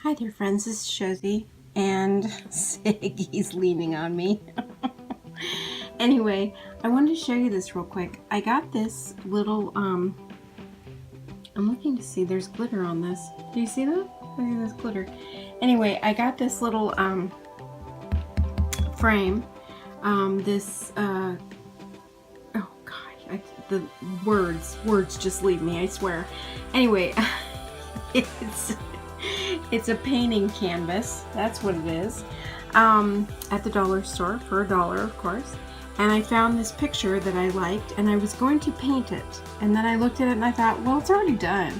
Hi there, friends. This is Shozy, and Siggy's leaning on me. Anyway, I wanted to show you this real quick. I got this little, I'm looking to see, there's glitter on this. Do you see that? I think there's glitter. Anyway, I got this little, frame. Oh gosh, the words just leave me, I swear. Anyway, it's a painting canvas. That's what it is. At the dollar store for $1, of course. And I found this picture that I liked, and I was going to paint it. And then I looked at it and I thought, well, it's already done.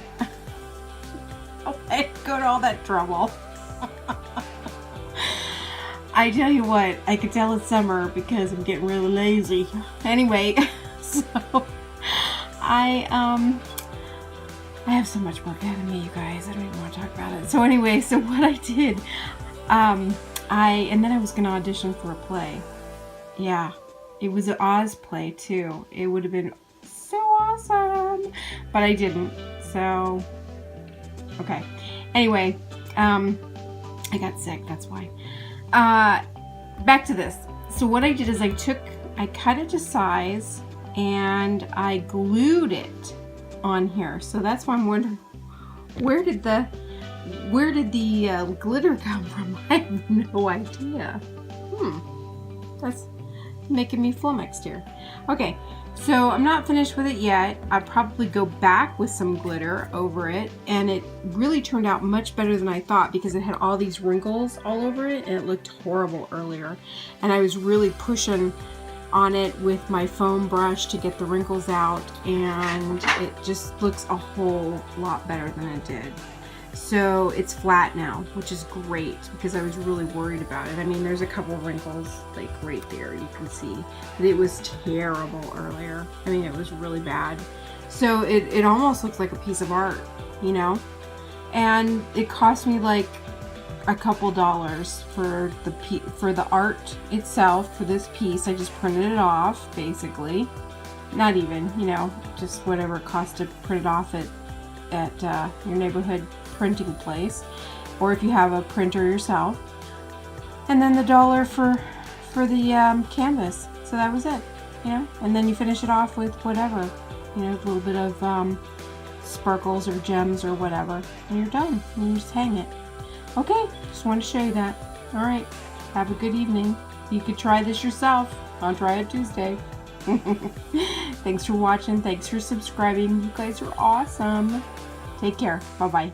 I go to all that trouble. I tell you what, I could tell it's summer because I'm getting really lazy. Anyway, so I have so much work ahead of me, you guys. I don't even want to talk about it. So anyway, so what I did, and then I was going to audition for a play. Yeah, it was an Oz play too. It would have been so awesome, but I didn't. So, okay. Anyway, I got sick, that's why. Back to this. So what I did is I cut it to size and I glued it on here. So that's why I'm wondering, where did the glitter come from? I have no idea. That's making me flummoxed here. Okay, so I'm not finished with it yet. I'll probably go back with some glitter over it, and it really turned out much better than I thought because it had all these wrinkles all over it and it looked horrible earlier. And I was really pushing on it with my foam brush to get the wrinkles out, and it just looks a whole lot better than it did. So it's flat now, which is great because I was really worried about it. I mean, there's a couple wrinkles like right there, you can see, but it was terrible earlier. I mean, it was really bad. So it almost looks like a piece of art, you know? And it cost me like a couple dollars for the art itself. For this piece, I just printed it off, basically. Not even, you know, just whatever it cost to print it off at your neighborhood printing place, or if you have a printer yourself. And then the $1 for the canvas. So that was it, you know. And then you finish it off with whatever, you know, a little bit of sparkles or gems or whatever, and you're done. And you just hang it. Okay, just want to show you that. All right, have a good evening. You could try this yourself on Try It Tuesday. Thanks for watching. Thanks for subscribing. You guys are awesome. Take care. Bye-bye.